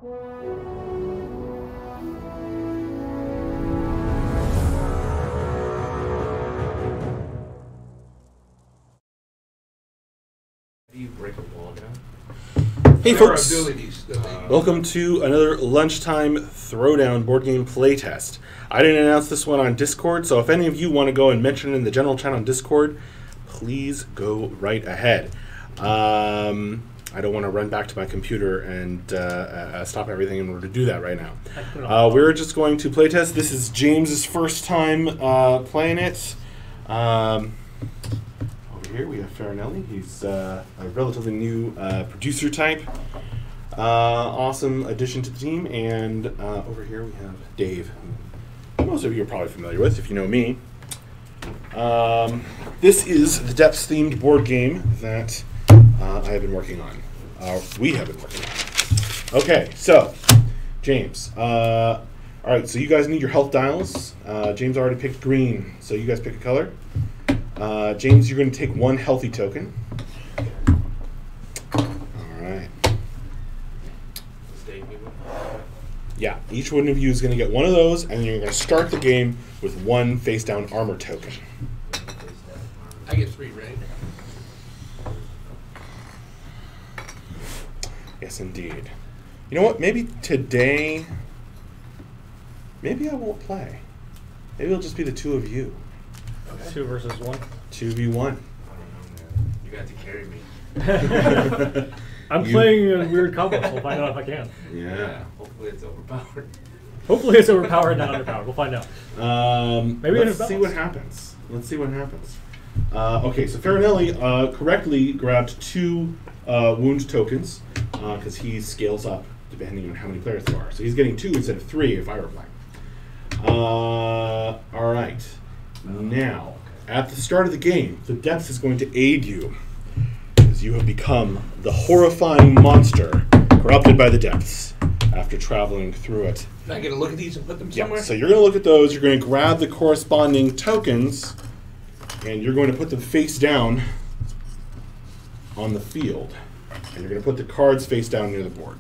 You break a wall down. Hey folks, welcome to another Lunchtime Throwdown board game playtest. I didn't announce this one on Discord, so if any of you want to go and mention it in the general chat on Discord, please go right ahead. I don't want to run back to my computer and stop everything in order to do that right now. We're just going to playtest. This is James's first time playing it. Here we have Farinelli. He's a relatively new producer type. Awesome addition to the team. And over here we have Dave, who most of you are probably familiar with if you know me. This is the Depths themed board game that I have been working on. We have been working on. Okay, so James. All right, so you guys need your health dials. James already picked green, so you guys pick a color. James, you're going to take one healthy token. All right. Yeah, each one of you is going to get one of those, and you're going to start the game with one face-down armor token. I get 3, right? Yes, indeed. You know what? Maybe today, maybe I won't play. Maybe it'll just be the two of you. Okay. 2 versus 1? 2v1. I don't know, man. You got to carry me. I'm playing a weird combo, so we'll find out if I can. Yeah. Hopefully it's overpowered. Hopefully it's overpowered, not underpowered. We'll find out. Maybe let's see what happens. Let's see what happens. Okay, so Farinelli correctly grabbed 2 wound tokens because he scales up depending on how many players there are. So he's getting 2 instead of 3 if I were playing. All right. Now, at the start of the game, the Depths is going to aid you as you have become the horrifying monster corrupted by the Depths after traveling through it. Am I going to look at these and put them somewhere? Yeah, so you're going to look at those, you're going to grab the corresponding tokens, and you're going to put them face down on the field. And you're going to put the cards face down near the board.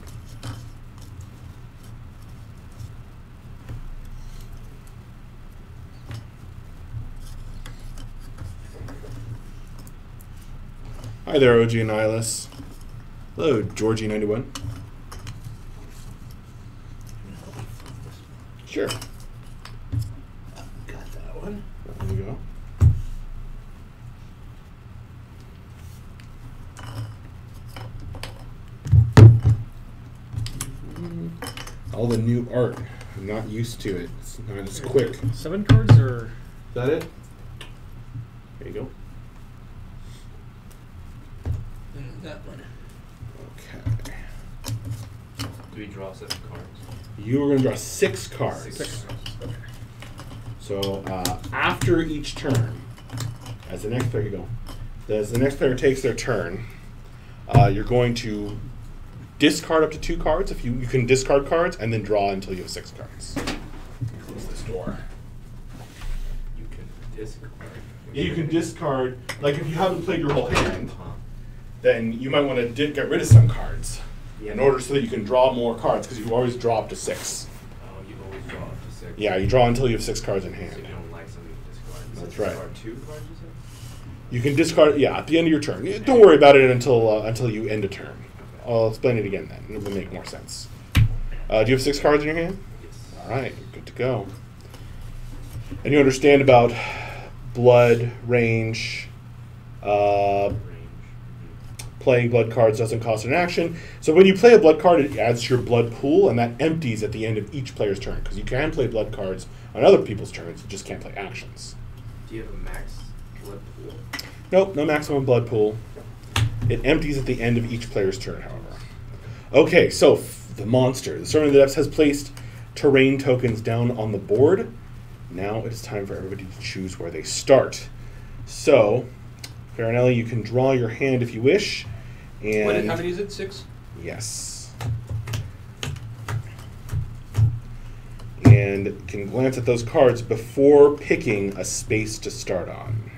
Hi there, OG Annihilus. Hello, Georgie91. Sure. Got that one. There you go. All the new art. I'm not used to it. It's not as quick. 7 cards, or? Is that it? There you go. That one. Okay. Do we draw 7 cards? You are going to draw 6 cards. 6 cards. Okay. So after each turn, as the next player you go, as the next player takes their turn, you're going to discard up to 2 cards. If you can discard cards and then draw until you have 6 cards. Close this door. You can discard. Yeah, you can discard. Like if you haven't played your whole hand, then you might want to get rid of some cards in order so that you can draw more cards, because you always draw up to 6. Oh, you always draw up to 6. Yeah, you draw until you have 6 cards in hand. So you don't like something to discard. That's so right. Discard 2 cards, you said? You can discard, yeah, at the end of your turn. Don't worry about it until you end a turn. Okay. I'll explain it again then. It will make more sense. Do you have 6 cards in your hand? Yes. All right, good to go. And you understand about blood, range, playing blood cards doesn't cost an action. So when you play a blood card, it adds to your blood pool, and that empties at the end of each player's turn, because you can play blood cards on other people's turns, you just can't play actions. Do you have a max blood pool? Nope, no maximum blood pool. It empties at the end of each player's turn, however. Okay, so the monster. The Servant of the Depths has placed terrain tokens down on the board. Now it is time for everybody to choose where they start. So, Farinelli, you can draw your hand if you wish. And How many is it? 6? Yes. And you can glance at those cards before picking a space to start on.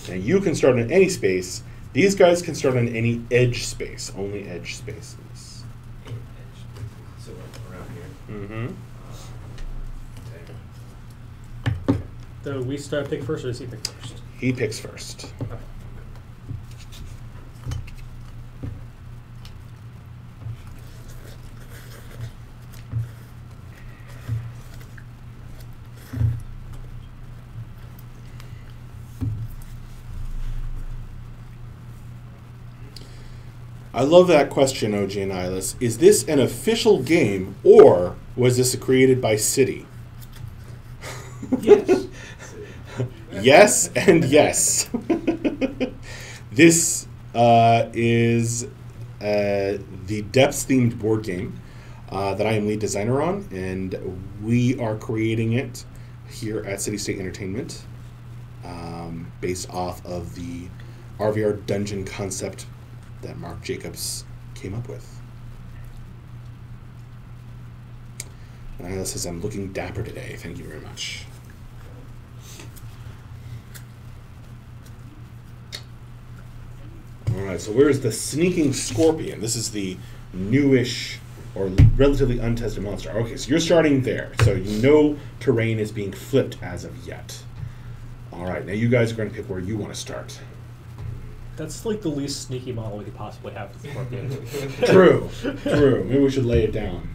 Now you can start on any space. These guys can start on any edge space, only edge spaces. Mm-hmm. Do we start pick first, or does he pick first? He picks first. Okay. I love that question, OG and Nihilus. Is this an official game, or was this created by City? Yes. Yes and yes. This is the Depths-themed board game that I am lead designer on, and we are creating it here at City State Entertainment based off of the RVR dungeon concept that Mark Jacobs came up with. And Isla says, I'm looking dapper today. Thank you very much. Alright, so where's the Sneaking Scorpion? This is the newish or relatively untested monster. Okay, so you're starting there. So you know terrain is being flipped as of yet. Alright, now you guys are going to pick where you want to start. That's like the least sneaky model we could possibly have for the Scorpion. True, true. Maybe we should lay it down.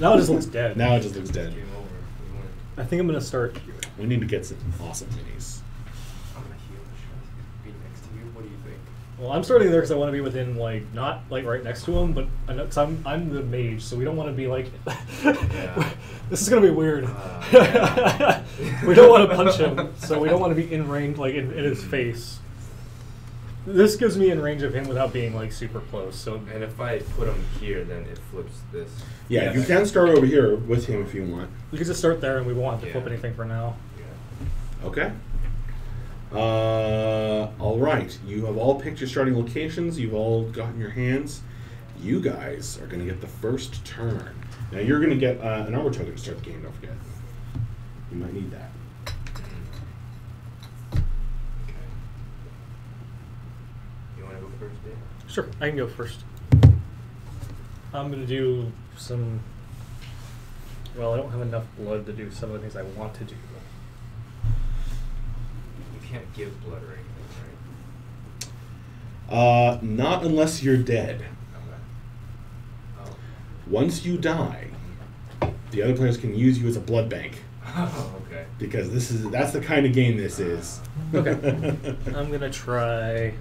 Now it just looks dead. Now it just looks dead. Game over. We win. I think I'm going to start here. We need to get some awesome minis. I'm gonna heal the shot. Be next to you. What do you think? Well, I'm starting there because I want to be within, like, not like right next to him, but I know, cause I'm the mage, so we don't want to be like. This is gonna be weird. Yeah. We don't want to punch him, so we don't want to be in range, like in his face. This gives me in range of him without being like super close. So And if I put him here, then it flips this. Yeah, you can start over here with him if you want. we can just start there, and we won't have to flip Yeah. anything for now. Yeah. Okay. All right. You have all picked your starting locations. You've all gotten your hands. You guys are going to get the first turn. Now you're going to get an armor token to start the game. Don't forget. You might need that. Okay. You want to go first, Dave? Sure, I can go first. I'm gonna do some. Well, I don't have enough blood to do some of the things I want to do. You can't give blood or anything, right? Not unless you're dead. Okay. Oh. Once you die, the other players can use you as a blood bank. Oh, okay. Because that's the kind of game this is. Okay. I'm gonna try.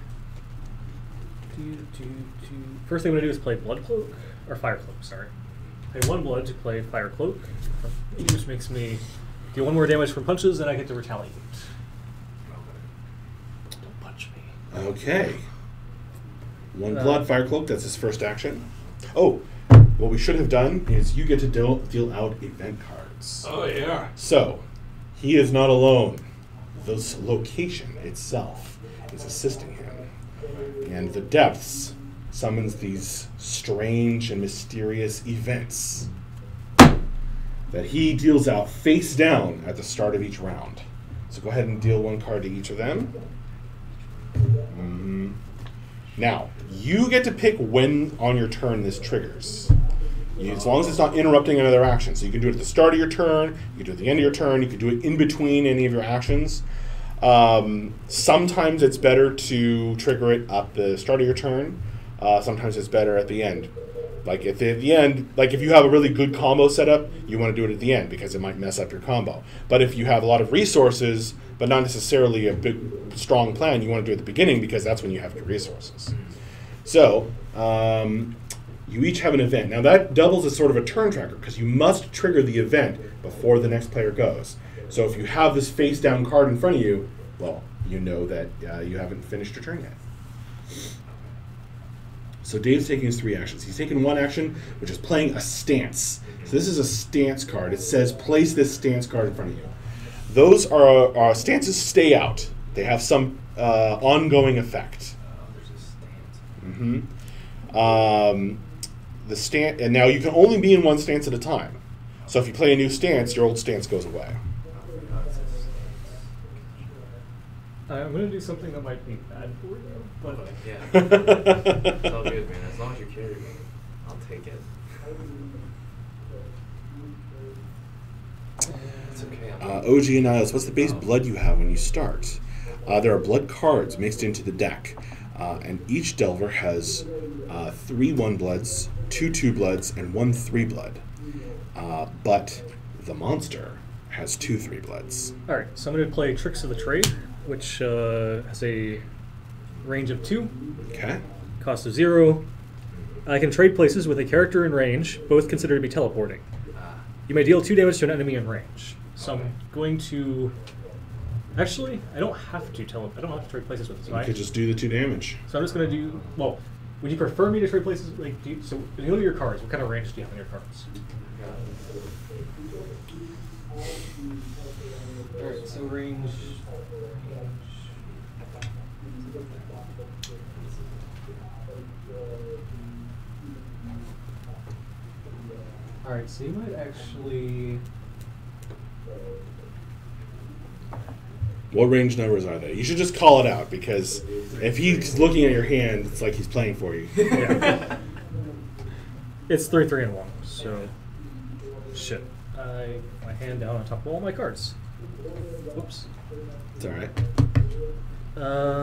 First thing I'm gonna do is play Blood Cloak or Fire Cloak. Sorry, pay 1 blood to play Fire Cloak, which makes me deal 1 more damage from punches, and I get to retaliate. Don't punch me. Okay. 1 blood, Fire Cloak. That's his first action. Oh, what we should have done is you get to deal out event cards. Oh, yeah. So, he is not alone. This location itself is assisting him. And the Depths summons these strange and mysterious events that he deals out face down at the start of each round. So go ahead and deal 1 card to each of them. Now, you get to pick when on your turn this triggers. As long as it's not interrupting another action. So you can do it at the start of your turn, you can do it at the end of your turn, you can do it in between any of your actions. Sometimes it's better to trigger it at the start of your turn. Sometimes it's better at the end. Like at the end, like if you have a really good combo setup, you want to do it at the end because it might mess up your combo. But if you have a lot of resources, but not necessarily a big, strong plan, you want to do it at the beginning because that's when you have your resources. So, you each have an event. Now that doubles as sort of a turn tracker because you must trigger the event before the next player goes. So if you have this face down card in front of you, well, you know that you haven't finished your turn yet. So Dave's taking his 3 actions. He's taking 1 action, which is playing a stance. So this is a stance card. It says place this stance card in front of you. Those are stances stay out. They have some ongoing effect. There's a stance. The stance, and now you can only be in 1 stance at a time. So if you play a new stance, your old stance goes away. I'm gonna do something that might be bad for you, but Yeah. It's all good, man. As long as you carry me, I'll take it. It's okay. OG and Niles, what's the base blood you have when you start? There are blood cards mixed into the deck, and each Delver has 3 1-bloods, 2 2-bloods, and 1 3-blood. But the monster has 2 3-bloods. Alright, so I'm going to play Tricks of the Trade, which has a range of 2, Okay. cost of 0. I can trade places with a character in range, both considered to be teleporting. You may deal 2 damage to an enemy in range. So I'm going to... Actually, I don't have to I don't have to trade places with this. You could just do the 2 damage. So I'm just going to do... Well, would you prefer me to trade places? Like, so when you look at your cards, what kind of range do you have on your cards? Alright, so range... Alright, so you might actually... What range numbers are they? You should just call it out, because if he's looking at your hand, it's like he's playing for you. Yeah. It's 3, 3, and 1, so... Shit. My hand down on top of all my cards. Whoops. It's alright.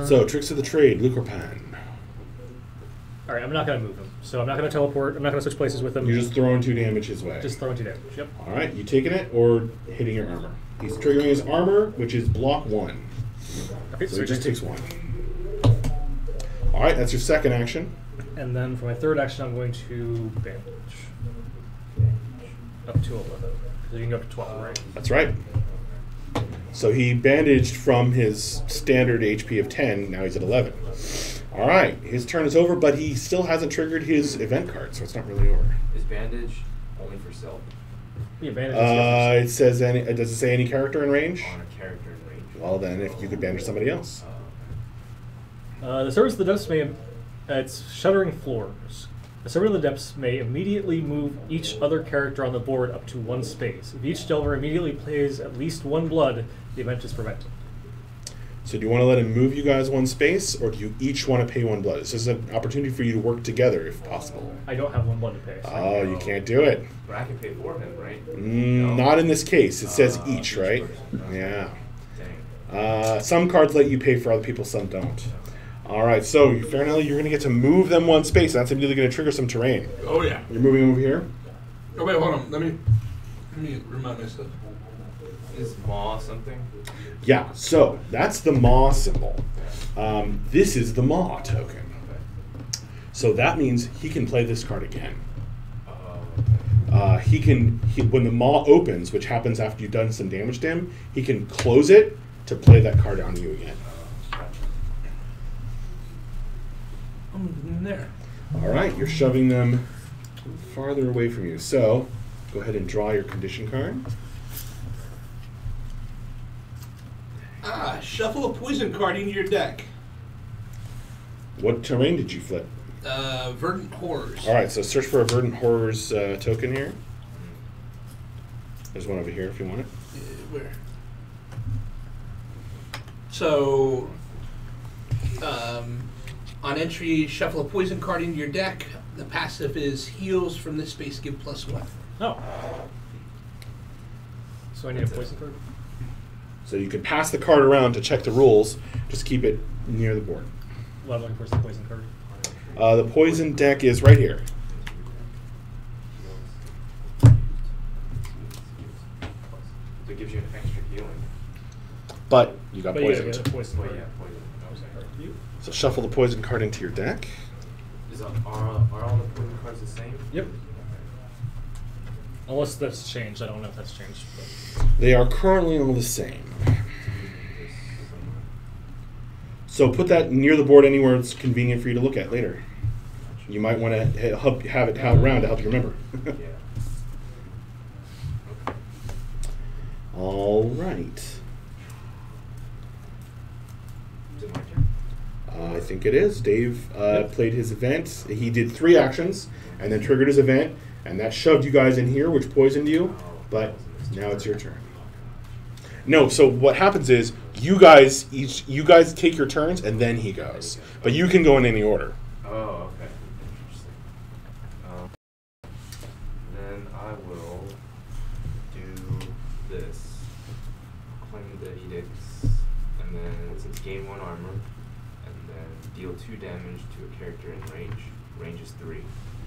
So, Tricks of the Trade, Lucorpan. Alright, I'm not going to move him. So I'm not going to teleport. I'm not going to switch places with him. You're just throwing 2 damage his way. Just throwing 2 damage, yep. Alright, you taking it or hitting your armor? He's triggering his armor, which is block 1. Okay, So he just takes 1. Alright, that's your second action. And then for my third action, I'm going to bandage. Up to 11. So you can go up to 12, right? That's right. So he bandaged from his standard HP of 10, now he's at 11. Alright, his turn is over, but he still hasn't triggered his event card, so it's not really over. Is bandage only for self? Yeah, bandage It says any. Does it say any character in range? On a character in range. Well, then, if you could bandage somebody else. The Servants of the Depths may... it's Shuddering Floors. The Servant of the Depths may immediately move each other character on the board up to 1 space. If each Delver immediately plays at least 1 blood, the event is prevented. So do you want to let him move you guys 1 space, or do you each want to pay 1 blood? This is an opportunity for you to work together, if possible. I don't have 1 blood to pay. So Oh, you can't do it. But I can pay for him, right? Not in this case. It says each, right? person. Yeah. Dang. Some cards let you pay for other people, some don't. All right, so Fairnelly, you're going to get to move them 1 space. That's immediately going to trigger some terrain. Oh, yeah. You're moving over here? Oh, wait, hold on. Let me remind myself. Is Maw something? Yeah, so that's the Maw symbol. This is the Maw token. So that means he can play this card again. When the Maw opens, which happens after you've done some damage to him, he can close it to play that card on you again. I'm in there. All right, you're shoving them farther away from you. So go ahead and draw your condition card. Shuffle a poison card into your deck. What terrain did you flip? Verdant Horrors. All right, so search for a Verdant Horrors token here. There's one over here if you want it. Where? So, on entry, shuffle a poison card into your deck. The passive is heals from this space, give +1. Oh. So I need a poison card? So you can pass the card around to check the rules. Just keep it near the board. Well, I'm looking for the poison card. The poison deck is right here. So it gives you an extra healing. But you got But you gotta poisoned. get a poison Oh, card. yeah, poison. Okay. So shuffle the poison card into your deck. Are all the poison cards the same? Yep. Unless that's changed. I don't know if that's changed. But. They are currently all the same. So put that near the board anywhere it's convenient for you to look at later. You might want to have it around to help you remember. Yeah. All right. Is it my turn? I think it is. Dave played his event. He did 3 actions and then triggered his event, and that shoved you guys in here, which poisoned you. But now it's your turn. No, so what happens is you guys take your turns and then he goes. But you can go in any order. Oh, okay. Interesting. Then I will do this. edicts, and then it says gain 1 armor, and then deal 2 damage to a character in range. Range is 3.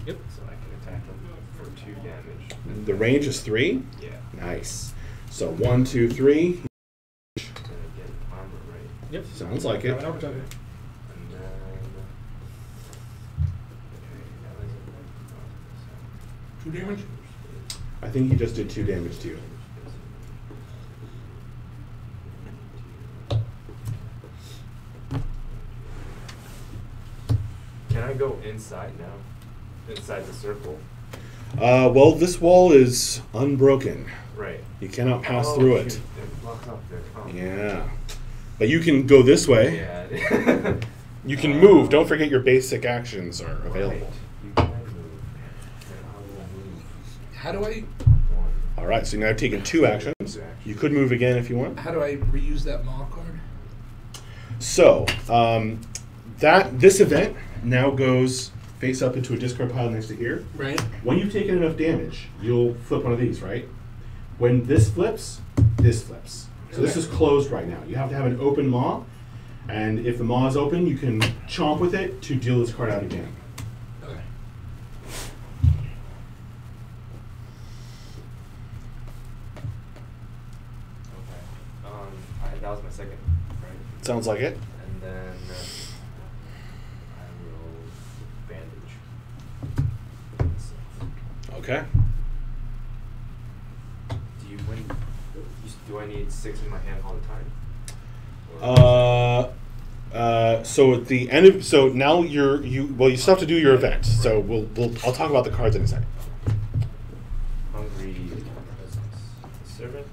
Yep. So I can attack him for 2 damage. The range is 3? Yeah. Nice. So 1, 2, 3. Then I get armor, right? Yep. Sounds like it. And then... Okay, 2 damage? I think he just did 2 damage to you. Can I go inside now? Inside the circle? Well, this wall is unbroken. Right. You cannot pass through it. Shoot. It blocks up there. Oh. Yeah. But you can go this way. Yeah. You can move. Don't forget your basic actions are available. Right. You can move. Then I will move. How do I 1. All right, so now you've taken 2 actions. You could move again if you want. how do I reuse that maw card? So, this event now goes face up into a discard pile next to here. Right. When you've taken enough damage, you'll flip one of these, right? When this flips, this flips. So this is closed right now. You have to have an open maw, and if the maw is open, you can chomp with it to deal this card out again. Okay. Okay. That was my second, right? Sounds like it. And then I will bandage. Okay. Do I need 6 in my hand all the time? So at the end of now you still have to do your event. So I'll talk about the cards in a second. Hungry presence. The servant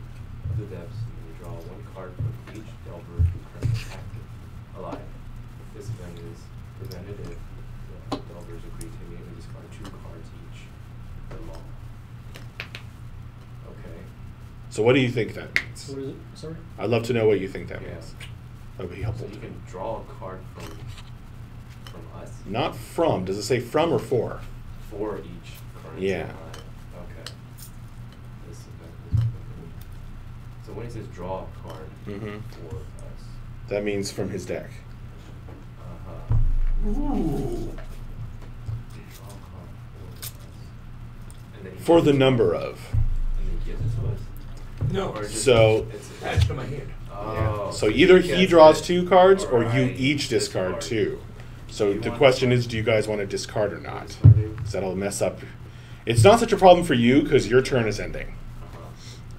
of the depths. You draw 1 card from each delver currently active, alive. This event is presented if the delvers agree to immediately discard 2 cards each. They're long. Okay. So what do you think that means? What is it? Sorry? I'd love to know what you think that Yeah. means. That would be So helpful. you can draw a card from us Not from. Does it say from or for? for each currency. Yeah. Alive. Okay. This event is so when it says draw a card Mhm. for us. That means from his deck. Ooh. Draw a card for us. And then he For gives the it to number us. of. And then he gives it to us. No. Or just So- it's Attached to my hand. Oh. So either he draws gets 2 cards or you Alright. each discard 2. So You the want- question is, do you guys want to discard or not? Discarded. Because that'll mess up. It's not such a problem for you because your turn is ending. Uh-huh.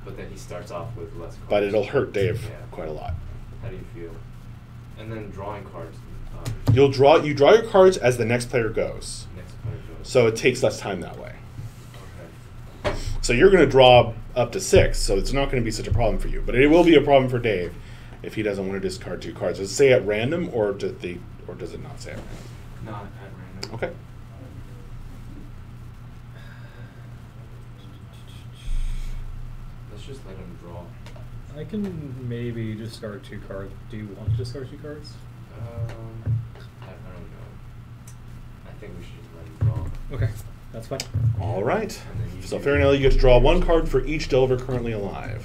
But then he starts off with less cards. But it'll hurt Dave Yeah. quite a lot. How do you feel? And then drawing cards. You draw your cards as the next player goes. Next player goes. So it takes less time that way. Okay. So you're going to draw up to 6, so it's not going to be such a problem for you. But it will be a problem for Dave if he doesn't want to discard 2 cards. Does it say at random, or does it not say at random? Not at random. Okay. Let's just let him draw. I can maybe discard 2 cards. Do you want to discard 2 cards? I don't know. I think we should just let him draw. Okay, that's fine. All right. And then you So do- Farinelli, you get to draw 1 card for each Delver currently alive.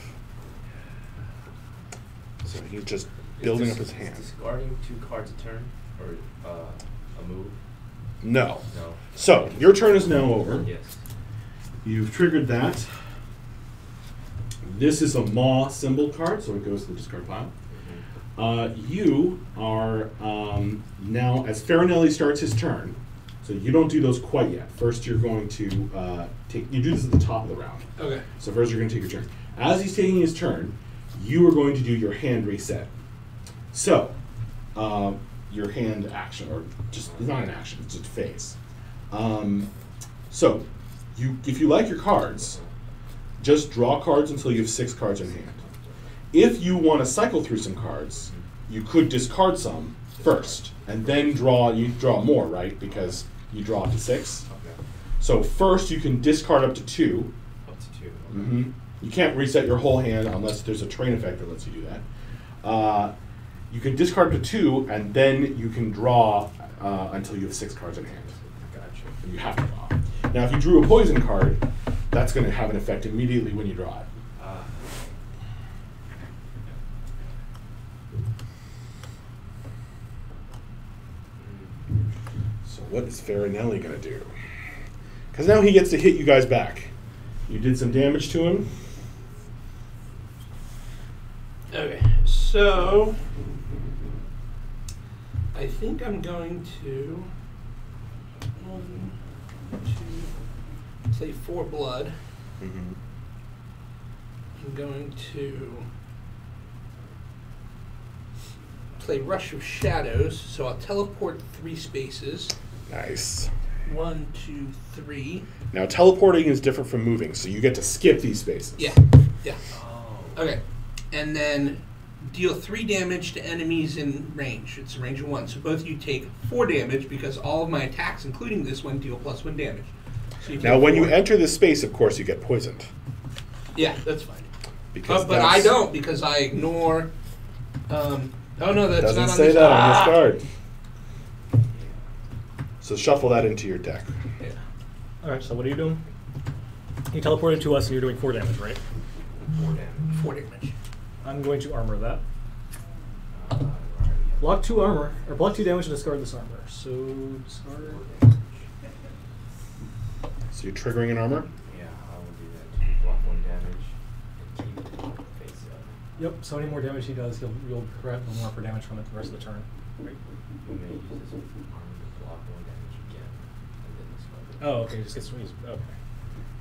So he's just building up his Is hand. discarding 2 cards a turn or a move? No. No. So your turn is now over. Yes. You've triggered that. This is a Maw symbol card, so it goes to the discard pile. You are now, as Farinelli starts his turn, so you don't do those quite yet. First, you're going to you do this at the top of the round. Okay. So first, you're going to take your turn. As he's taking his turn, you are going to do your hand reset. So, your hand action, or just it's not an action, it's just a phase. So, if you like your cards, just draw cards until you have 6 cards in hand. If you want to cycle through some cards, you could discard some first, and then you draw more, right? Because you draw up to 6. Okay. So first you can discard up to 2. Up to 2. Okay. Mm-hmm. You can't reset your whole hand unless there's a train effect that lets you do that. You can discard up to 2, and then you can draw until you have 6 cards in hand. Gotcha. And you have to draw. Now if you drew a poison card, that's going to have an effect immediately when you draw it. what is Farinelli going to do? Because now he gets to hit you guys back. You did some damage to him. Okay, so I think I'm going to play 4 blood. Mm-hmm. I'm going to play Rush of Shadows, so I'll teleport 3 spaces. Nice. 1, 2, 3. Now teleporting is different from moving, so you get to skip these spaces. Yeah. Oh. Okay. And then deal 3 damage to enemies in range. It's a range of 1. So both of you take 4 damage because all of my attacks, including this one, deal +1 damage. So you Now, when 4. you enter this space, of course, you get poisoned. Yeah, that's fine. Because But I don't because I ignore. Oh no, that's doesn't not on say this. that on this card. So shuffle that into your deck. Yeah. Alright, so what are you doing? You teleported to us and you're doing 4 damage, right? 4 damage. 4 damage. I'm going to armor that. Right. Block 2 armor, or block 2 damage and discard this armor. So, discard. So you're triggering an armor? Yeah, I will do that too. Block 1 damage and keep it face up. Yep, so any more damage he does, you'll grab more for damage from it the rest of the turn. Right. You may use this armor to block 1 damage again, and then discard it. Oh, okay, just gets to use. Okay.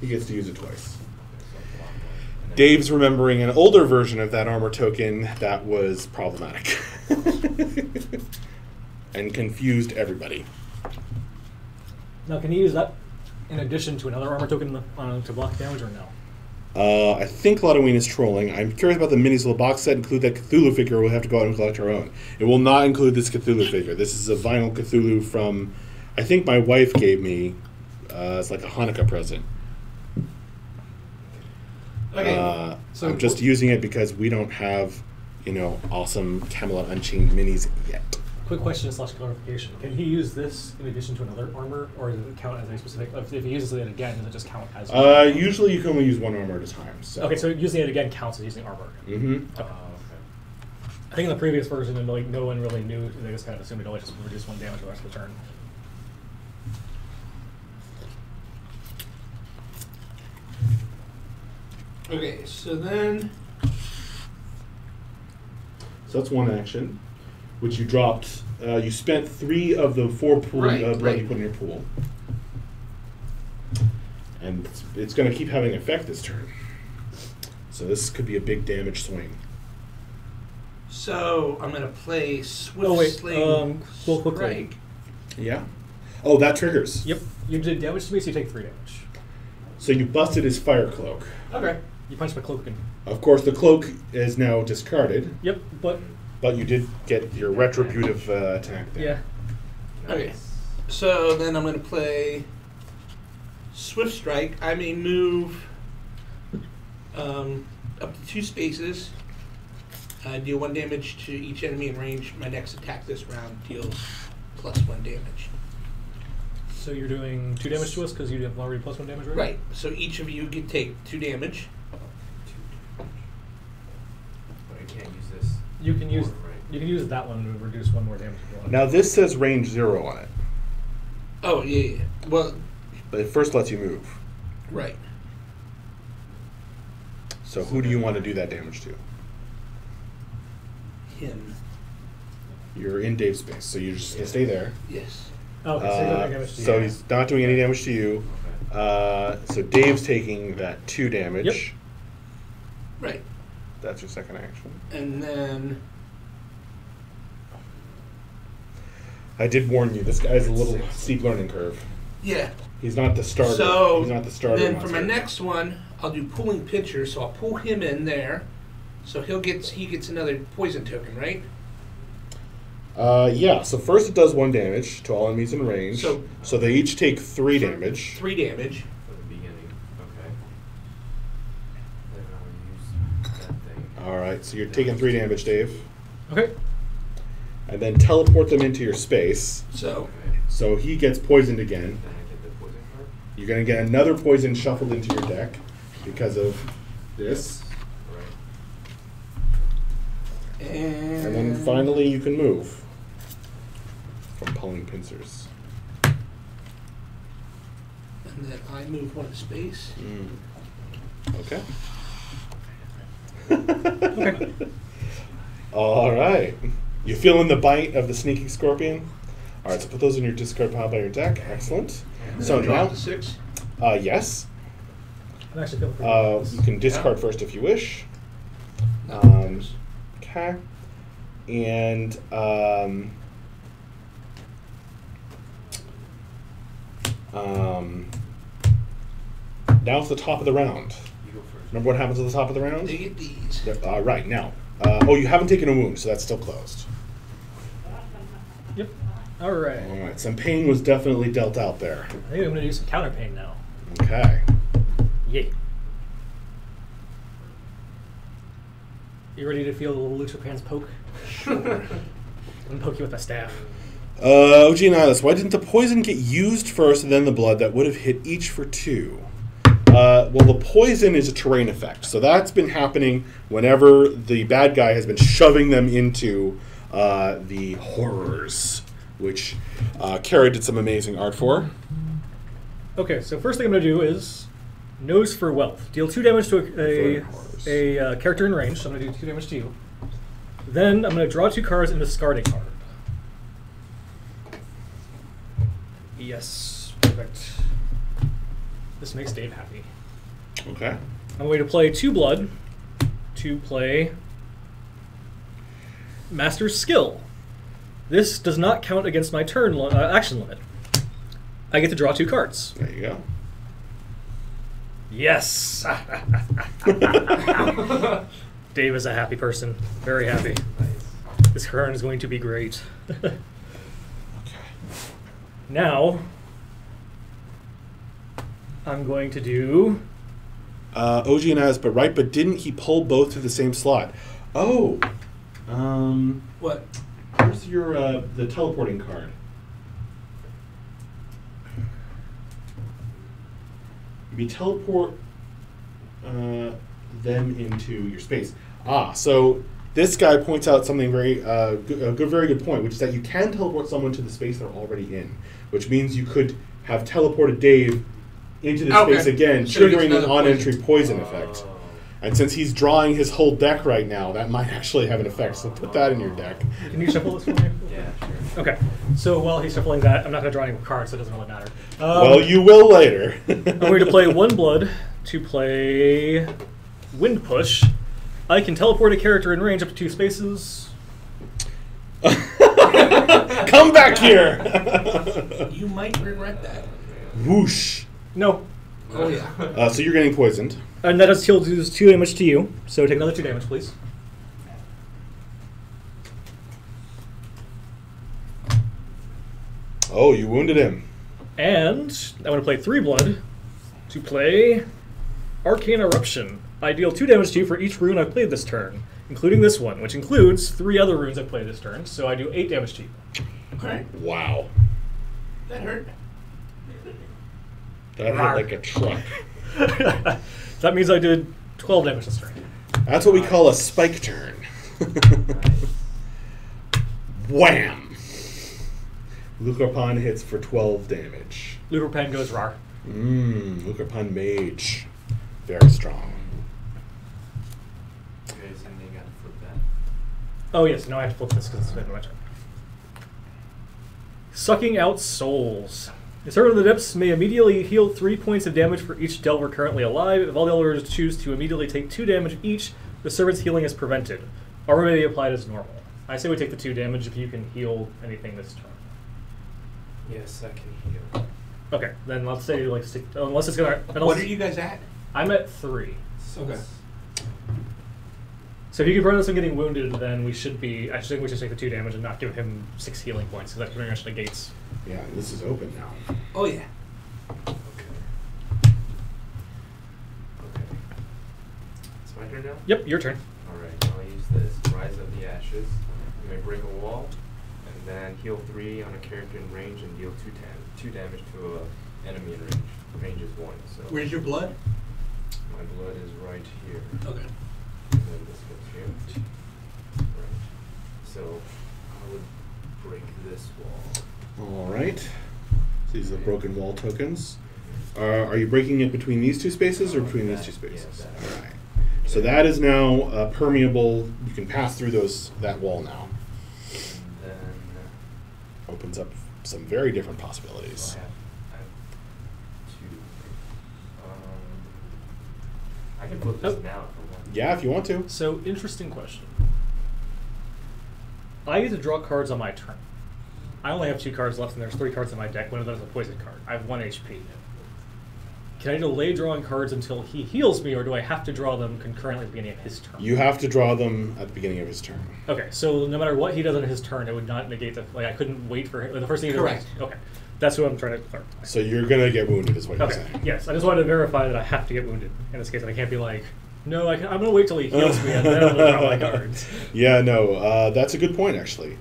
He gets to use it twice. Okay, so block 1. And then Dave's remembering an older version of that armor token that was problematic. And confused everybody. Now, can you use that in addition to another armor token to block damage, or no? I think Halloween is trolling. I'm curious about the minis of the box set. Include that Cthulhu figure. We'll have to go out and collect our own. It will not include this Cthulhu figure. This is a vinyl Cthulhu from, I think my wife gave me. It's like a Hanukkah present. Okay. So I'm just using it because we don't have, awesome Camelot Unchained minis yet. Quick question / clarification. Can he use this in addition to another armor, or does it count as a specific... If he uses it again, does it just count as... Usually you can only use 1 armor at a time. So. Okay, so using it again counts as using armor. Mm-hmm. okay. I think in the previous version, no one really knew. They just kind of assumed it only just reduce 1 damage the rest of the turn. Okay, so then So that's 1 action, which you dropped. You spent 3 of the 4 pool Right, blood right. you put in your pool. And it's going to keep having effect this turn. So this could be a big damage swing. So I'm gonna play Swift Oh, wait, Sling real quickly. Strike. Yeah? Oh, that triggers. Yep, you did damage to me, so you take 3 damage. So you busted his fire cloak. Okay. You punch my cloak and... Of course, the cloak is now discarded, Yep, but... but you did get your retributive attack there. Yeah. Okay. So then I'm gonna play Swift Strike. I may move up to 2 spaces. Deal 1 damage to each enemy in range. My next attack this round deals +1 damage. So you're doing 2 damage to us because you have already +1 damage, right? Right. So each of you can take 2 damage. 2 damage. But I can't use this. You can use Right. you can use that one to reduce 1 more damage if you want. Now this says range 0 on it, Oh yeah. Well, but it first lets you move. right. So who do you want to do that damage to? Him. You're in Dave's space, so you're just going to stay there. Yes. Okay, so you're doing damage to So you. he's not doing any damage to you. Okay. So Dave's taking that 2 damage. Yep. Right. That's your second action. And then I did warn you. This guy's a little steep learning curve. yeah. He's not the starter. So he's not the starter. then for my monster. next one, I'll do pulling pitcher. So I'll pull him in there. So he gets another poison token, right? Yeah. So first it does 1 damage to all enemies in range. So- they each take 3 damage. 3 damage. For the beginning. Okay. Then I'll use that thing. All right. So you're taking 3 damage, Dave, Okay. and then teleport them into your space. So Okay. So he gets poisoned again. Then I get the poison card. You're gonna get another poison shuffled into your deck because of this. Right. and And then finally you can move from pulling pincers. And then I move one to space. Okay. Okay. All right. You feeling the bite of the sneaking scorpion? All right, so put those in your discard pile by your deck. Excellent. So Drop now, to 6. yes. I'm actually feeling pretty good about You this. can discard first if you wish. No, Okay. And now it's the top of the round. You go first. Remember what happens at the top of the round? they get these. Right, now. Oh, you haven't taken a wound, so that's still closed. Yep. All right. All right, some pain was definitely dealt out there. I think I'm going to do some counter pain now. Okay. Yay. You ready to feel the little Lucha Pants poke? Sure. I'm going to poke you with my staff. OG Nihilus, why didn't the poison get used first and then the blood? That would have hit each for 2. Well, the poison is a terrain effect, so that's been happening whenever the bad guy has been shoving them into the horrors, which Kara did some amazing art for. Okay, so first thing I'm going to do is Nose for Wealth. Deal 2 damage to a character in range, so I'm going to do 2 damage to you. Then I'm going to draw 2 cards and discard a card. Yes, perfect. This makes Dave happy. Okay. I'm going to play 2 blood to play Master's Skill. This does not count against my turn action limit. I get to draw 2 cards. There you go. Yes! Dave is a happy person. Very happy. Nice. This turn is going to be great. Okay. Now, I'm going to do... OG and As, but right, but didn't he pull both to the same slot? Oh. What? Where's your, the teleporting card? You teleport them into your space. So this guy points out something very, very good point, which is that you can teleport someone to the space they're already in, which means you could have teleported Dave into the space again, So he gets triggering an another on-entry poison effect. And since he's drawing his whole deck right now, that might actually have an effect. So put that in your deck. Can you shuffle this for me? Yeah, sure. Okay. So while he's shuffling that, I'm not going to draw any cards, so it doesn't really matter. Well, you will later. I'm going to play 1 blood to play Wind Push. I can teleport a character in range up to 2 spaces. Come back here! You might regret that. Whoosh. No. Oh, yeah. So you're getting poisoned. And that does 2 damage to you. So take another 2 damage, please. Oh, you wounded him. And I'm going to play 3 blood to play Arcane Eruption. I deal 2 damage to you for each rune I've played this turn, including this one, which includes 3 other runes I've played this turn, so I do 8 damage to you. Okay. Wow. That hurt. That hit like a truck. That means I did 12 damage this turn. That's what we call a spike turn. Wham! Lucarpon hits for 12 damage. Lucarpan goes rar. Lucarpon Mage. Very strong. You guys anything got to flip that? Oh yes, no, I have to flip this because it's been my turn. Sucking Out Souls. The Servant of the Depths may immediately heal 3 points of damage for each Delver currently alive. If all Delvers choose to immediately take 2 damage each, the Servant's healing is prevented. Armor may be applied as normal. I say we take the 2 damage if you can heal anything this turn. Yes, I can heal. Okay, then let's say like stick, unless it's gonna. What are you guys at? I'm at 3. Okay. So if you can prevent us from getting wounded, then we should be. I think we should take the 2 damage and not give him 6 healing points because that pretty much negates. Yeah, this is open now. Oh, yeah. Okay. It's my turn now? Yep, your turn. Alright, I'll use this. Rise of the Ashes. You may break a wall, and then heal 3 on a character in range and deal 2 damage to a enemy in range. Range is 1. So Where's your blood? my blood is right here. Okay. And then this goes here. Right. So I would break this wall. All right. So these are the broken wall tokens. Are you breaking it between these two spaces or between these two spaces? Yeah, All right. So that is now permeable. You can pass through that wall now. And then Opens up some very different possibilities. I have two. I can flip this now for one. Yeah, if you want to. So, interesting question. I get to draw cards on my turn. I only have 2 cards left, and there's 3 cards in my deck. One of them is a poison card. I have 1 HP. Can I delay drawing cards until he heals me, or do I have to draw them concurrently at the beginning of his turn? You have to draw them at the beginning of his turn. Okay, so no matter what he does on his turn, it would not negate the... Like, I couldn't wait for him... The first thing he Correct. does... Okay, that's what I'm trying to clarify. So you're going to get wounded is what you're Okay, saying. yes. I just wanted to verify that I have to get wounded in this case. And I can't be like, no, I'm going to wait till he heals me and then I'm going to draw my cards. Yeah, no, that's a good point, actually.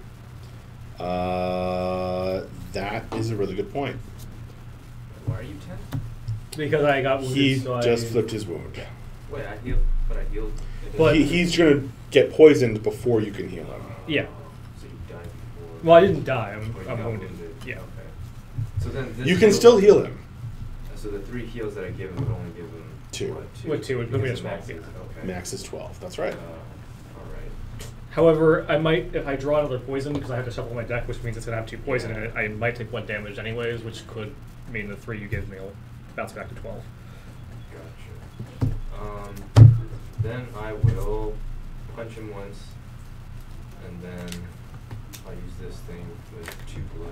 That is a really good point. Why are you 10? Because I got wounded, He so just I... flipped his wound. Wait, I healed. But- He's going to get poisoned before you can heal him. Yeah. So you died before. Well, I didn't die. Oh, you I'm got wounded. Yeah. Okay. So then this You can still heal him. So the 3 heals that I give him would only give him 2. What, 2? With 2 would put me Because at the max 12, is- yeah. Okay. Max is 12. That's right. All right. However, I might, if I draw another poison, because I have to shuffle my deck, which means it's going to have 2 poison in it, I might take 1 damage anyways, which could mean the 3 you give me will bounce back to 12. Gotcha. Then I will punch him once, and then I'll use this thing with 2 blood.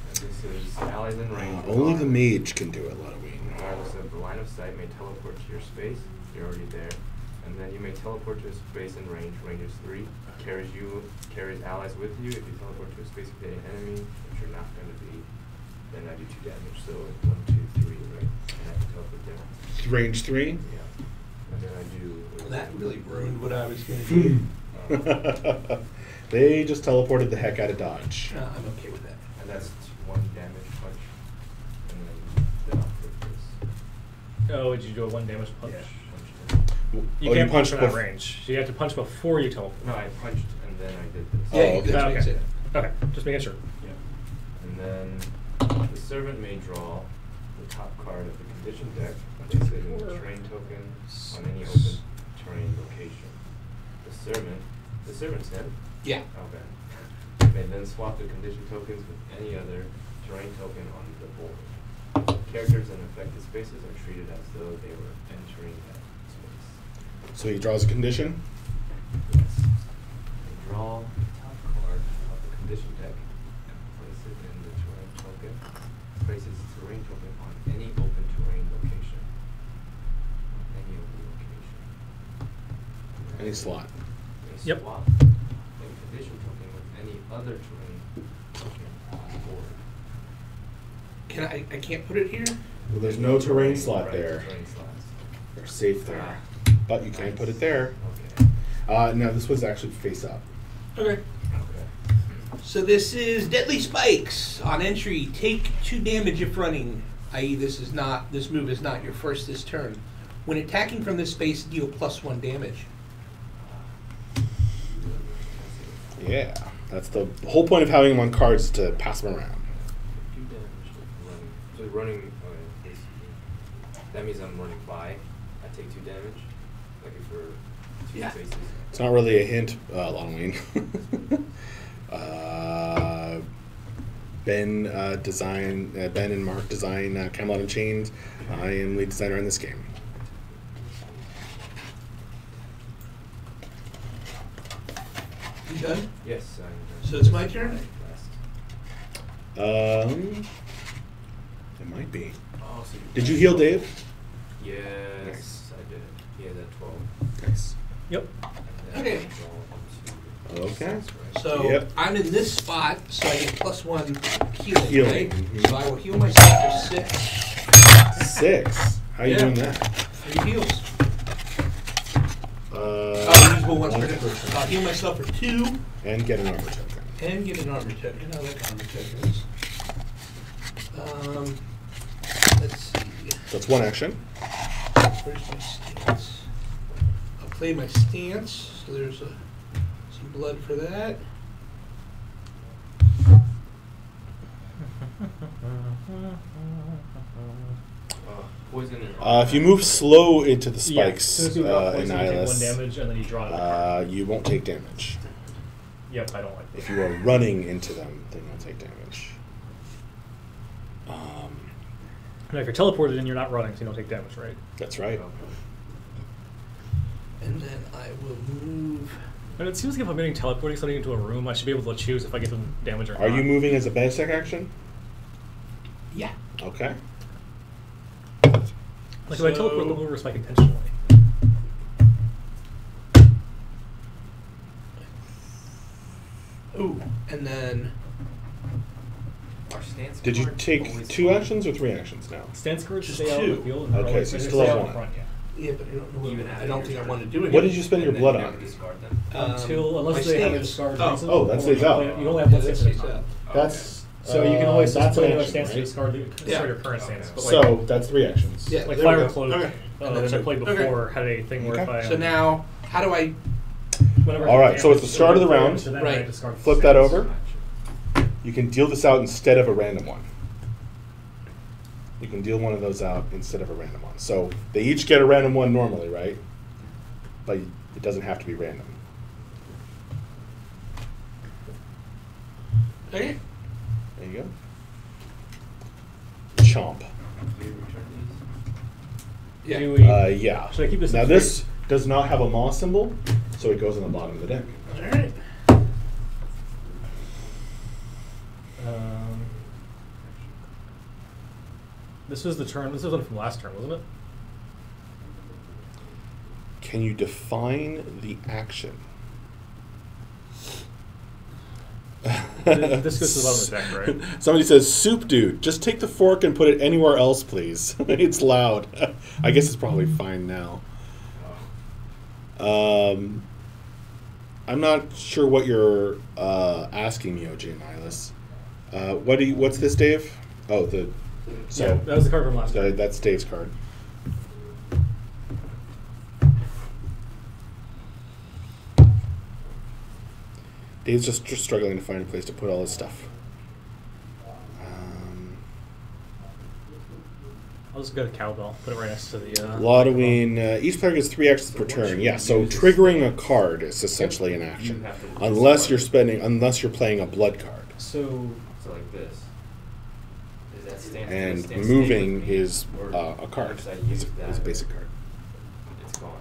And this is allies in range. Only the mage can do it, Ludwig. Regardless of the line of sight, may teleport to your space. You're already there. And then you may teleport to a space in range. Range is 3. Carries allies with you. If you teleport to a space with an enemy, which you're not going to be, then I do 2 damage. So 1, 2, 3, right? And I can teleport down. Range 3? Yeah. And then I do. That really ruined what I was going to do. They just teleported the heck out of Dodge. I'm okay with that. And that's 1 damage punch. And then I'll flip this. Oh, did you do a 1 damage punch? Punch. You Oh, can't you punch punched from that bef- range. You have to punch before you teleport. No, I punched and then I did this. Yeah, okay. that's what I said. Okay, just making sure. Yeah. And then the servant may draw the top card of the condition deck, place it in the terrain token on any open terrain location. The servant's him? Yeah. Okay. May then swap the condition tokens with any other terrain token on the board. Characters in affected spaces are treated as though they were entering that space. So he draws a condition. Yes. Draw the top card of the condition deck and place it in the terrain token. Places the terrain token on any open terrain location. On any open location. Any slot. They Yep. swap the condition token with any other terrain token on the board. I can't put it here? Well, there's no terrain slot Right, there. Terrain slots. They're safe there. But you can't put it there. Okay. No, this was actually face up. Okay. Okay. So this is Deadly Spikes. On entry, take 2 damage if running, i.e. this move is not your first this turn. When attacking from this space, deal +1 damage. Yeah. That's the whole point of having him on cards is to pass him around. 2 damage with running. So running, that means I'm running by. I take 2 damage. Like if we're 2 Yeah. spaces. It's not really a hint, Lonwayne. Ben and Mark design Camelot and Chains. I am lead designer in this game. You done? Yes. So it's my turn? It might be. Oh, so Did you heal Dave? Yes, Nice. I did. He had that 12. Nice. Yep. And then Okay. I draw up to Okay. 6, right? So Yep. I'm in this spot, so I get +1 healing, Healing, right? mhm. So I will heal myself for 6. 6. How you Yeah. doing that? 3 heals. Usable once per turn. I'll heal myself for 2 And get an armor token. and get an armor token. I like armor tokens. Let's see. That's 1 action. Where's my stance? I'll play my stance. So there's some blood for that. Poison is If you move slow into the spikes, as soon as you drop poison, you take 1 Annihilus, damage, and then you draw another card. you won't take damage. Yep, I don't like If that. you are running into them, then you'll take damage. And if you're teleported and you're not running, so you don't take damage, right? That's right. And then I will move. And it seems like if I'm getting teleporting something into a room, I should be able to choose if I give them damage or not. Are you moving as a basic action? Yeah. Okay. Like if I teleport them over a spike intentionally. Ooh, and then Our stance Did you card take always 2 fine. actions or 3 actions now? Stance cards Just stay out of the 2. field. And Okay, they're so you always- still they have stay out 1. front, yeah. yeah, but I don't know. Even I after don't your think I turn. want to do it. What did you spend your And then blood you never on? discard them. Until my unless they have a stance. discard Oh. reason. Oh, that or stays you out. only have one Yeah, that stance at a stays time. out. That's So you can always that's play an another action, stance to right? discard your current Okay. stance. But like, So that's 3 actions. Yeah. like there we Fire go. and Cloak, Okay. which I played Okay. before, had a thing where Okay. if I So now, how do I? whenever All I right, do so it's the damage, start of the play round. it, so then Right. I discard the Flip that stance. over. You can deal this out instead of a random one. You can deal one of those out instead of a random one. So they each get a random one normally, right? But it doesn't have to be random. Okay. There you go. Chomp. Do you return these? Yeah. Do we- Yeah. Should I keep this Now in this does not have a maw symbol, so it goes on the bottom of the deck. All right. This was the turn. This was one from last turn, wasn't it? Can you define the action? This goes to the bottom of the deck, right? Somebody says, "Soup dude, just take the fork and put it anywhere else, please." It's loud. I guess it's probably fine now. I'm not sure what you're asking me, OG and Nihilus. What's this, Dave? Oh, so Yeah, that was the card from last turn. that's Dave's card. Dave's just struggling to find a place to put all his stuff. I'll just go to cowbell. Put it right next to the. Lottoing, each player gets 3 actions per turn. Yeah, so triggering a card is essentially an action, unless you're playing a blood card. So So like this. Is that stance? And does stance moving stay with me, is or a card. once I It's use a that, basic card. It's gone.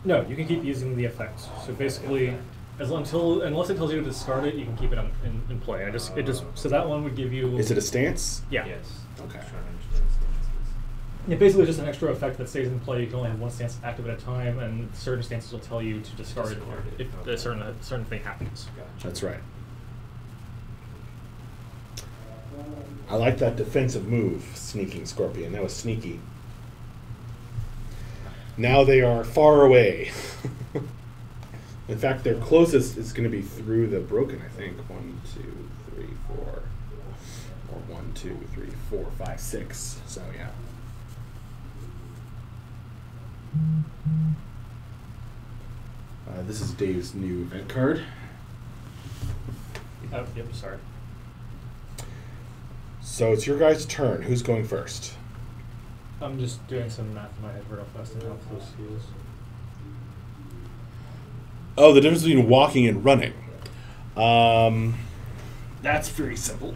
no, you can keep using the effects. So basically, unless it tells you to discard it, you can keep it in play. So that one would give you. Is it a stance? Yeah. Yes. Okay. I'm trying to understand stances. Yeah, basically just an extra effect that stays in play. You can only have one stance active at a time, and certain stances will tell you to discard it Discard it, if okay. a certain thing happens. Gotcha. That's right. I like that defensive move, sneaking Scorpion. That was sneaky. Now they are far away. In fact, their closest is going to be through the broken, I think. 1, 2, 3, 4. Or 1, 2, 3, 4, 5, 6. So, yeah. This is Dave's new event card. Oh, yep, sorry. So it's your guys' turn. Who's going first? I'm just doing some math in my head real fast and how close he is. Oh, the difference between walking and running. That's very simple.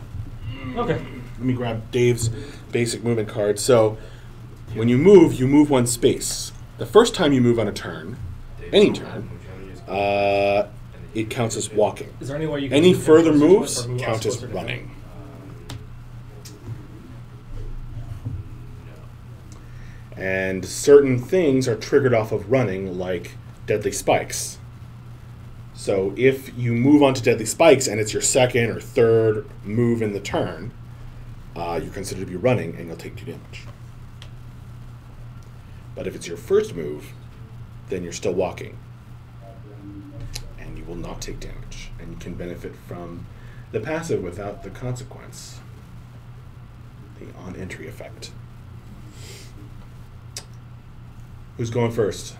Okay. Let me grab Dave's basic movement card. So when you move 1 space. The first time you move on a turn, any turn, it counts as walking. Is there any way you can Any move him further closer to us moves or move us count as closer to him? running. No. And certain things are triggered off of running, like deadly spikes. So if you move onto deadly spikes and it's your second or third move in the turn, you're considered to be running and you'll take 2 damage. But if it's your first move, then you're still walking. And you will not take damage. And you can benefit from the passive without the consequence. The on-entry effect. Who's going first?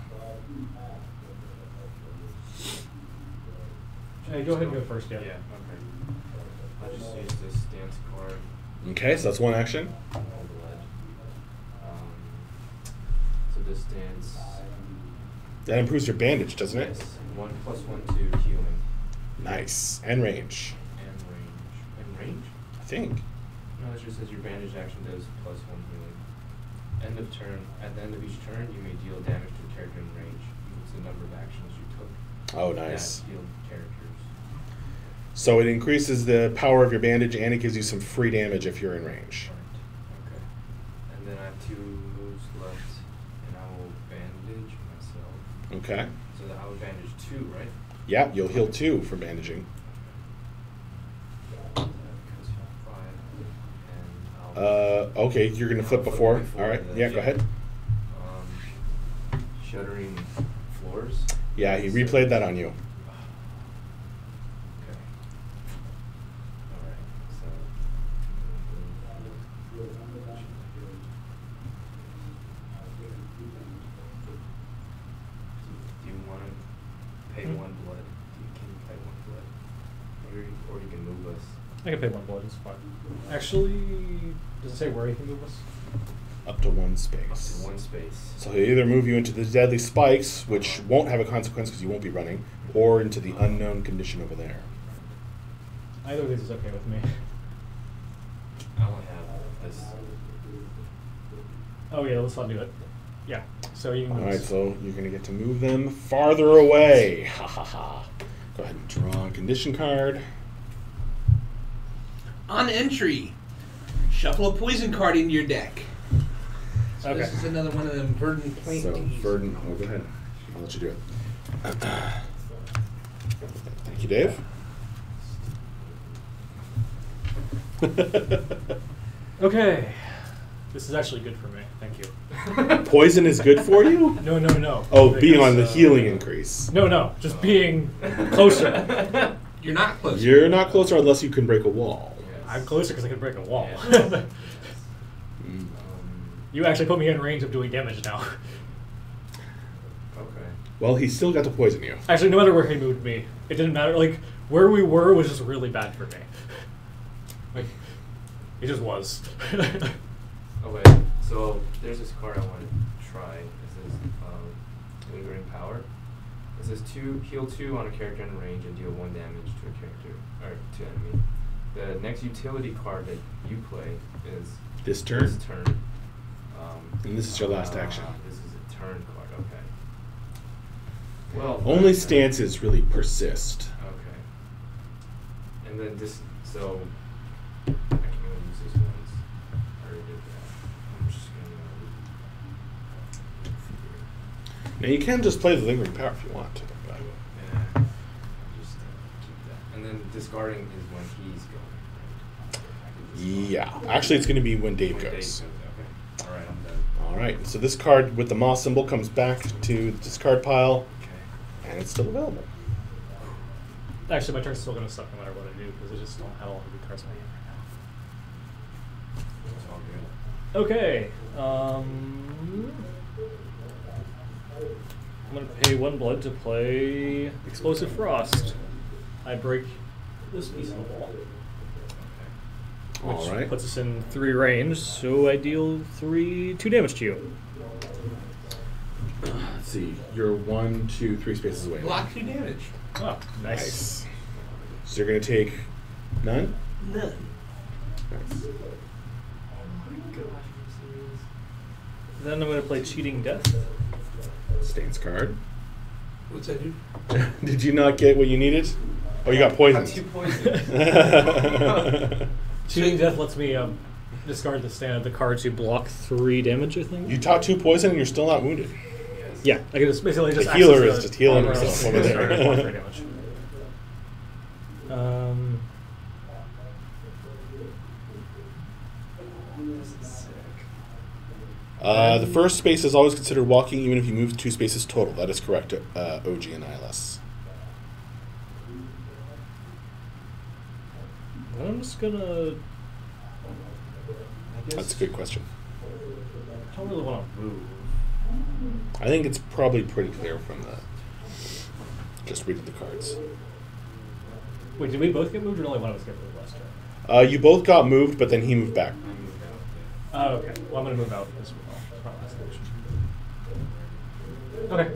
Hey, go ahead and go first, yeah. Yeah, okay. I'll just use this stance card Okay, so that's 1 action. on the ledge. this stance. That improves your bandage, doesn't it? Yes. 1 + 1 to healing. Nice. And range. And range. And range? I think. No, it just says your bandage action does +1 healing. End of turn. At the end of each turn, you may deal damage to a character in range. It's the number of actions you took. Oh, nice. That healed characters. So it increases the power of your bandage and it gives you some free damage if you're in range. Right. Okay. And then I have 2 moves left, and I will bandage myself. Okay. So that I will bandage 2, right? Yeah, you'll heal 2 from bandaging. Okay, you're gonna flip before. All right, yeah, go ahead. Shuddering floors. Yeah, he replayed that on you. Okay. All right. So. Do you want to pay 1 blood? Can you pay 1 blood? Or you can move us. I can pay 1 blood, it's fine. Actually, does it say where he can move us? Up to 1 space. Up to 1 space. So he'll either move you into the deadly spikes, which won't have a consequence because you won't be running, or into the unknown condition over there. Either of these is okay with me. I only have this. Oh yeah, let's not do it. Yeah, so you can move. Alright, so you're going to get to move them farther away. Ha ha ha. Go ahead and draw a condition card. On entry, shuffle a poison card into your deck. So Okay. this is another one of them verdant plain So, teas. Verdant, oh, go ahead. I'll let you do it. Thank you, Dave. Okay. This is actually good for me. Thank you. Poison is good for you? No. Oh, being on the Because, healing increase. No. Just being closer. You're not close. You're not closer unless you can break a wall. I'm closer because I can break a wall. Yeah. You actually put me in range of doing damage now. Okay. Well, he still got to poison you. Actually, no matter where he moved me, it didn't matter. Like, where we were was just really bad for me. Like, it just was. Okay, so there's this card I want to try. It says Lingering Power. It says heal 2 on a character in range and deal 1 damage to a character, or to enemy. The next utility card that you play is This turn? This turn. And this is your last action. This is a turn card, okay. Well, Only stances really persist. Okay. And then this, so I can only use this once. I already did that. I'm just gonna. Now you can just play the Lingering Power if you want to. But Yeah, I'll just keep that. And then discarding is when he's going, right? I can discard. yeah, actually it's going to be when Dave When Dave goes. Okay. All right, I'm done. All right, so this card with the moss symbol comes back to the discard pile, Okay. and it's still available. Actually, my turn's still going to suck no matter what I do because I just don't have all the good cards in my hand right now. It's all good. Okay. I'm going to pay 1 blood to play Explosive Frost. I break this piece of the wall, which All right. puts us in 3 range, so I deal 2 damage to you. Let's see, you're 1, 2, 3 spaces away. Block 2 damage. Oh, nice. So you're going to take none? None. Nice. Then I'm going to play Cheating Death. Stance card. What's that do? Did you not get what you needed? Oh, you got I poisoned. have 2 poisons. Cheating Death lets me discard the card to block 3 damage, I think. You taught 2 poison and you're still not wounded. Yes. Yeah, I can just basically just The healer access is just healing armor himself and over discard there. it, block 3 damage. This is sick. The first space is always considered walking, even if you move 2 spaces total. That is correct, OG and ILS. I'm just gonna. That's a good question. I don't really want to move. I think it's probably pretty clear from the just reading the cards. Wait, did we both get moved or only one of us get moved last turn? You both got moved, but then he moved back. I moved out. Oh, okay. Well, I'm gonna move out as well. That's probably my solution. Okay.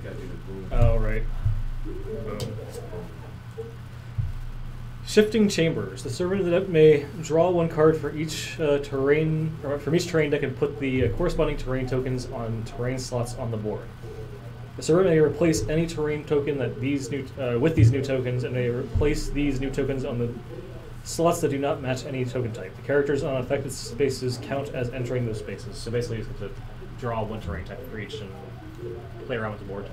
Gotta do the boom. Oh, right. Boom. Shifting Chambers. The servant of the deck may draw one card for each terrain, or from each terrain deck, and put the corresponding terrain tokens on terrain slots on the board. The servant may replace any terrain token that with these new tokens, and may replace these new tokens on the slots that do not match any token type. The characters on affected spaces count as entering those spaces. So basically, you have to draw one terrain type for each and play around with the board.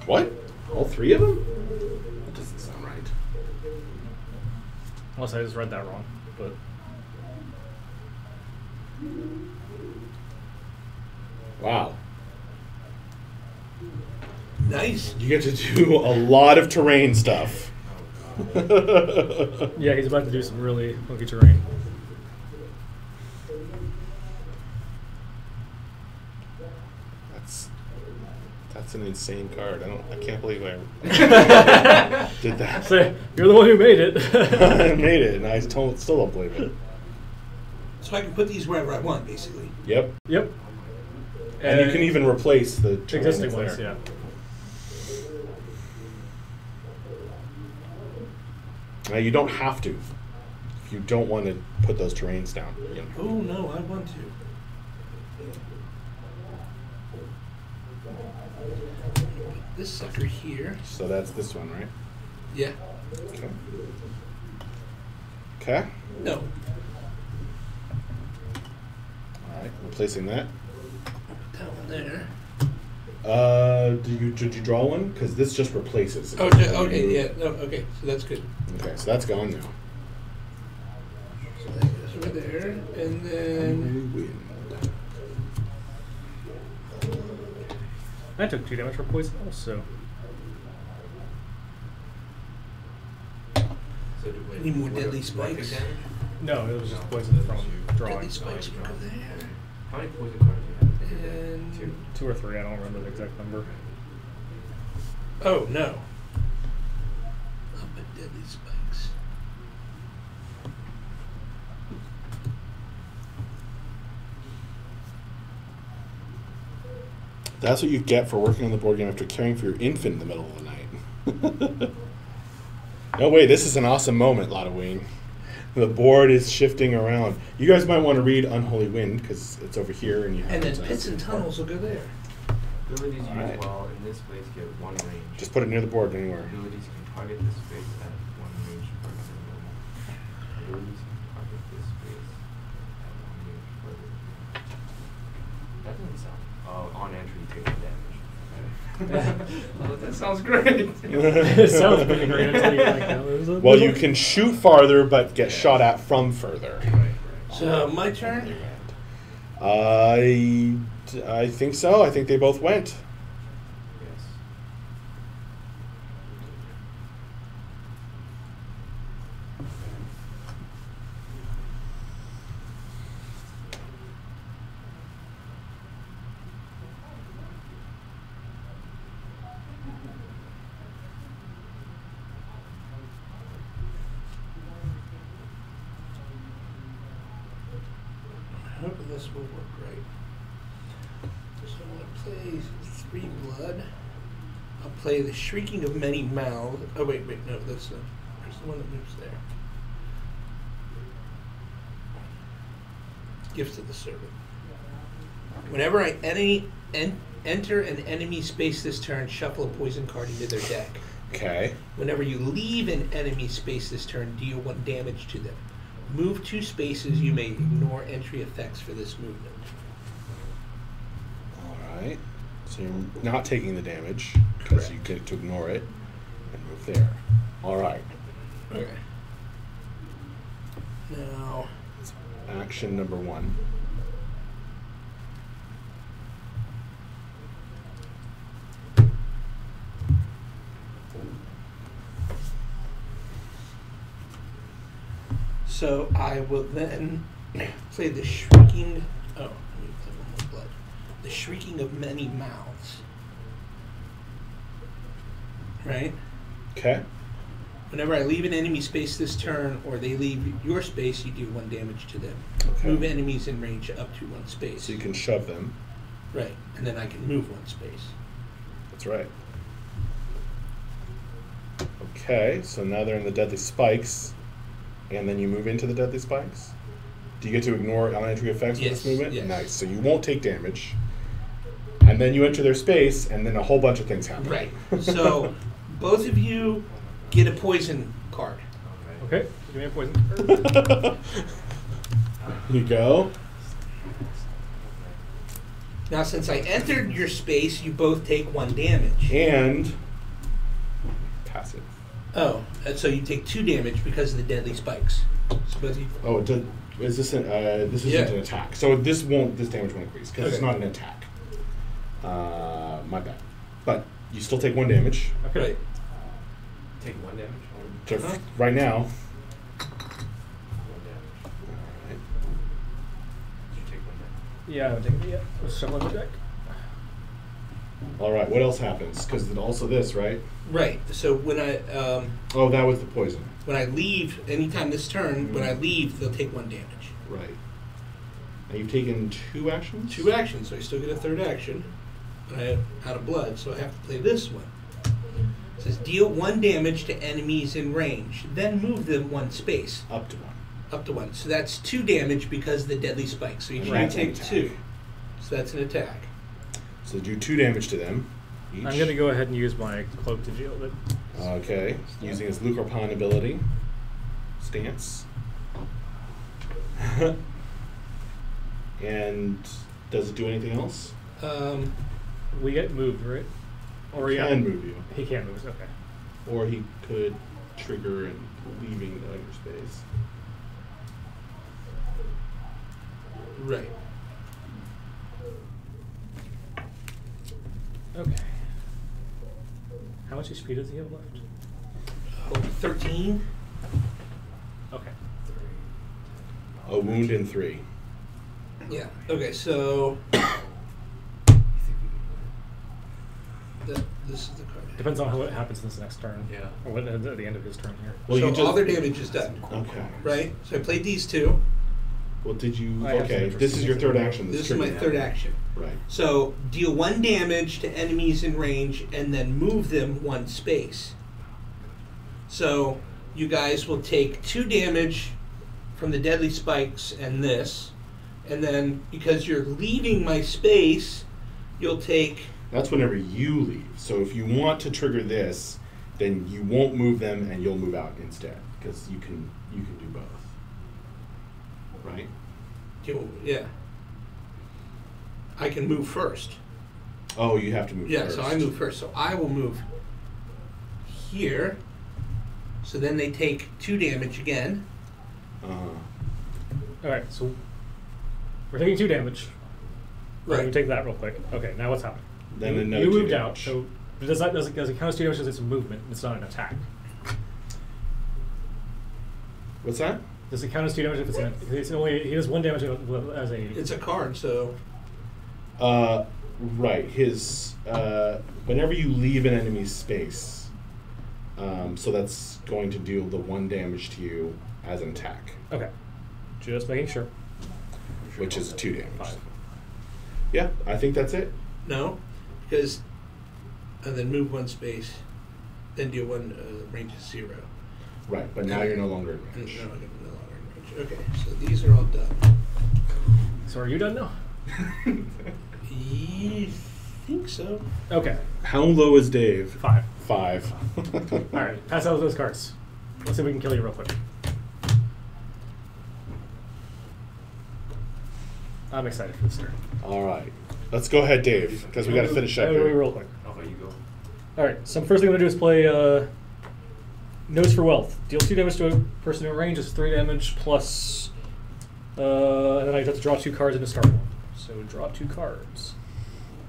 What? All 3 of them? That doesn't sound right. Unless I just read that wrong, but Wow. Nice. You get to do a lot of terrain stuff. yeah, he's about to do some really funky terrain. That's an insane card. I can't believe I did that. So, you're the one who made it. I made it, and I still don't believe it. So I can put these wherever I want, basically. Yep. Yep. And you can even replace the terrain existing that's ones, there. yeah. Now you don't have to. If you don't want to put those terrains down. You know. Oh no, I want to. This sucker here. So that's this one, right? Yeah. Okay. Okay. No. All right. Replacing that. That one there. Did you draw one? Because this just replaces. Oh, okay, yeah. No, okay, so that's good. Okay, so that's gone now. So that goes right there, and then Wind. I took 2 damage for poison also. So do we Any more what deadly if- spikes? damage? No, it was just poison from drawing. deadly spikes go there. How many poison cards do you have? And 2. 2 or 3, I don't remember the exact number. oh no. Up at deadly spikes. That's what you get for working on the board game after caring for your infant in the middle of the night. No, wait, this is an awesome moment, Lotaween. The board is shifting around. You guys might want to read Unholy Wind, because it's over here. And you have And then it, pits and tunnels will go there. Abilities used Alright. while in this place get 1 range. Just put it near the board anywhere. Abilities can target this space at 1 range further than normal. Abilities can target this space at 1 range further than normal. That doesn't sound. Oh, on entry, you take 1 damage. Oh, that sounds great. It sounds pretty great until you like that. Well, you can shoot farther, but get shot at from further. Right. So my turn. I think so. I think they both went. Yes. I hope this will work right. So I'm going to play 3 blood. I'll play the Shrieking of Many Mouths. Oh, wait, no, that's the. There's the one that moves there. Gifts of the Servant. Whenever I enter an enemy space this turn, shuffle a poison card into their deck. Okay. Whenever you leave an enemy space this turn, deal 1 damage to them. Move 2 spaces, you may ignore entry effects for this movement. All right. So you're not taking the damage because you get to ignore it and move there. All right. Okay. Now, Action number 1. so I will then play the Shrieking. Oh, let me play 1 more blood. The Shrieking of Many Mouths. Right? Okay. Whenever I leave an enemy space this turn, or they leave your space, you do 1 damage to them. Okay. Move enemies in range up to 1 space. So you can shove them. Right, and then I can move one space. That's right. Okay, so now they're in the deadly spikes, and then you move into the deadly spikes. Do you get to ignore elementary effects with this movement? Yes. Nice. So you won't take damage, and then you enter their space, and then a whole bunch of things happen. Right. So both of you get a poison card. Okay, give me a poison card. Here you go. Now, since I entered your space, you both take 1 damage. And passive. Oh, and so you take 2 damage because of the deadly spikes. So both you. Oh, is this an, this isn't an attack. So this damage won't increase because it's not an attack. My bad. But you still take 1 damage. Okay. Right. Take 1 damage? Right now. 1 damage. Alright. Did you take 1 damage? Yeah, I haven't taken it yet. Let's shuffle the deck. Alright, what else happens? Because also this, right? Right. So when I Oh, that was the poison. when I leave, anytime this turn, when I leave, they'll take 1 damage. Right. And you've taken 2 actions? 2 actions, so I still get a 3rd action. But I am out of blood, so I have to play this one. It says deal 1 damage to enemies in range, then move them 1 space. Up to 1. Up to 1. So that's 2 damage because of the deadly spike. So each of you That's an take attack. 2. So that's an attack. So do 2 damage to them. Each. I'm going to go ahead and use my cloak to deal with it. Okay. Using his Lucarpon ability. Stance. And does it do anything else? We get moved, right? Or He can move you. He can't move us, okay. Or he could trigger and leaving the under space. Right. Okay. How much HP does he have left? Oh, 13. Okay. A wound in 3. Yeah. Okay, so this is the card. Depends on what happens in this next turn. Yeah. Or what at the end of his turn here. Well, so you just, all their damage is done. okay. Right? So I played these 2. Well, did you? I have Okay, some this is your 3rd action. This is my triggered. 3rd action. Right. So deal 1 damage to enemies in range and then move them 1 space. So you guys will take 2 damage from the deadly spikes and this. And then because you're leaving my space, you'll take... That's whenever you leave. So if you want to trigger this, then you won't move them and you'll move out instead because you can do both. Right? Yeah. I can move first. Oh, you have to move Yeah, first. so I move first. So I will move here. So then they take 2 damage again. Alright, so we're taking 2 damage. Let me Right. take that real quick. Okay, now what's happening? Then you, another you 2 moved out, damage. so does it count as 2 damage because it's a movement? It's not an attack. What's that? Does it count as 2 damage if it's an? It's only he does 1 damage as a. It's a card, so... Right. His whenever you leave an enemy's space, so that's going to deal the 1 damage to you as an attack, Okay, just making sure. which is 2 damage. 5. Yeah, I think that's it. No, because... And then move 1 space, then deal 1, range is 0. Right, but now you're no longer in And range. no, I'm no longer in range. Okay, so these are all done. So are you done now? I think so. Okay, How low is Dave? 5. 5. All right, pass out those cards. Let's see if we can kill you real quick. I'm excited for this turn. All right. Let's go ahead, Dave, because we got to finish up Wait, here. real quick. How about you go? All right, so first thing I'm going to do is play Nose for Wealth. Deal 2 damage to a person in range. It's 3 damage plus... and then I have to draw 2 cards and discard 1. So draw 2 cards.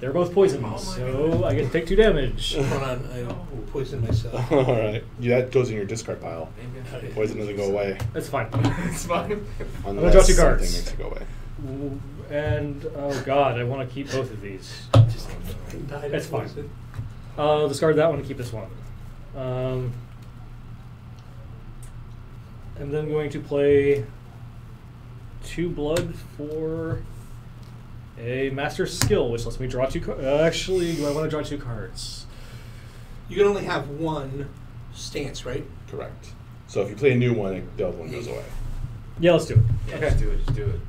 They're both poisoned, so I get to take 2 damage. Hold on, I poisoned myself. All right. Yeah, that goes in your discard pile. Maybe I should. Poison doesn't go away That's fine. It's fine. unless draw 2 something cards. makes it go away. And, oh god, I want to keep both of these. Just died of That's fine. poison. I'll discard that one and keep this one. I'm then going to play 2 blood for a master skill, which lets me draw 2 cards. Actually, do I want to draw 2 cards? You can only have one stance, right? Correct. So if you play a new one, the old one goes away. Yeah, let's do it. Yeah, Okay. just do it. Just do it.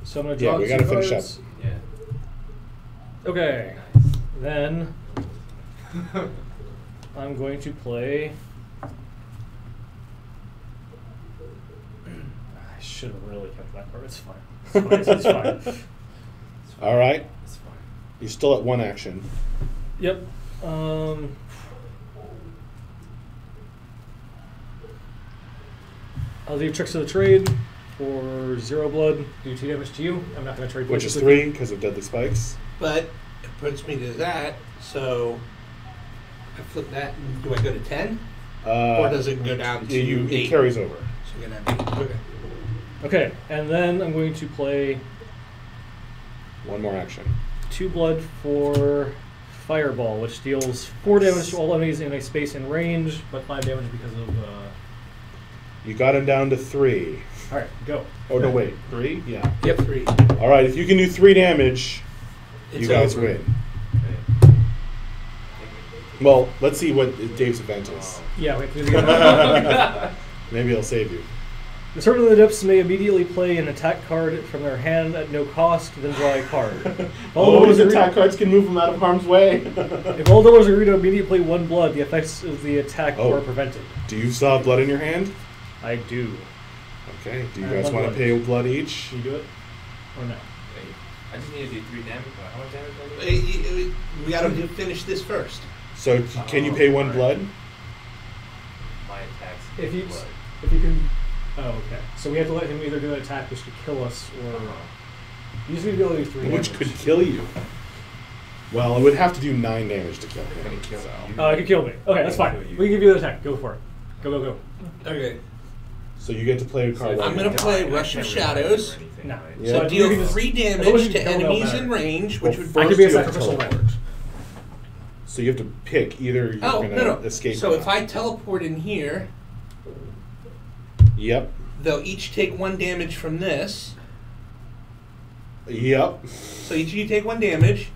So I'm going to draw Yeah, we 2 gotta cards. finish up. Yeah. Okay. Nice. Then I'm going to play. I should have really kept that card. It's fine. It's fine. All right. It's fine. You're still at 1 action. Yep. I'll do Tricks of the Trade for 0 blood. Do 2 damage to you. I'm not going to trade Which places is with 3 because of Deadly Spikes. But it puts me to that, so I flip that. And do I go to 10? Or does it go down to It 8? carries over. So go down to 8. Okay. Okay, and then I'm going to play 1 more action. 2 blood for Fireball, which deals 4 damage to all enemies in a space in range, but 5 damage because of. You got him down to 3. All right, go. Oh, no, wait. 3? Yeah. Yep. 3. All right, if you can do 3 damage, It's you guys over. win. Okay. Well, let's see what Dave's event is. Yeah, we have to do the other. Maybe I'll save you. The Servant of the Depths may immediately play an attack card from their hand at no cost, then draw a card. If all Oh, donors his agree- attack cards can move him out of harm's way. If all donors agree to immediately play 1 blood, the effects of the attack Oh. are prevented. Do you still have blood in your hand? I do. Okay. Do you I have guys 1 want to blood. pay blood each? Can you do it? Or no? Wait, I just need to do 3 damage. How much damage do I Hey, need? we got to finish this first. So can you pay 1 alright. blood? My attacks. If you blood. if you can. Oh, okay. So we have to let him either do an attack which could kill us, or you just need to be able to do 3 Which damage. could kill you. Well, it would have to do 9 damage to kill It's him. gonna kill so. you. It could kill me. Okay, that's fine. We can give you the attack. Go for it. Go, go, go. Okay. So you get to play a card. I'm like gonna that. play I Rush of can't really Shadows. do anything, No. right? Yeah. So But you deal can 3 as long as damage you to don't enemies matter. in range, Well, which would. first I could be a you have to sacrificial teleport. lamb. So you have to pick either you're Oh, gonna no. escape. So or if not. I teleport in here, Yep. they'll each take 1 damage from this. Yep. So each of you take 1 damage,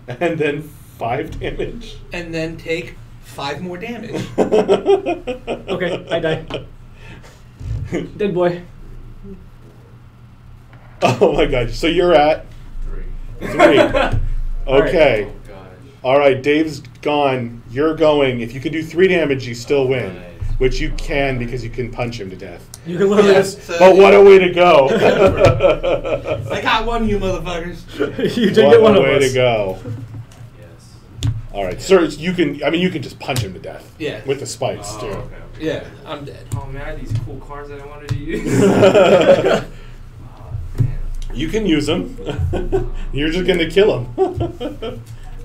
And then 5 damage. and then take 5 more damage. Okay, I die. Dead boy. Oh my god. So you're at 3. 3. Alright. Okay. Oh gosh. Alright, Dave's gone. You're going. If you can do 3 damage, you still win. Nice. Which you can because you can punch him to death. You can literally Yes. just. So But what a way to go. I got 1, you motherfuckers. You did What get one a of way us. to go. Yes. Alright, sir, you can just punch him to death. Yeah. With the spikes, Oh, too. okay. Yeah, I'm dead. Oh man, I had these cool cards that I wanted to use. Oh man. You can use them. You're just gonna kill him.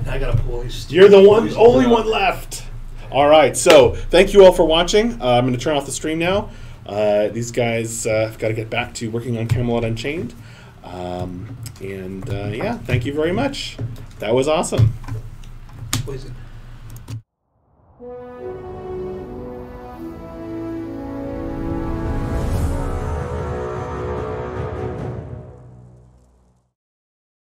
I gotta pull these. You're the only one left. All right, so thank you all for watching. I'm going to turn off the stream now. These guys have got to get back to working on Camelot Unchained. Yeah, thank you very much. That was awesome. Poison.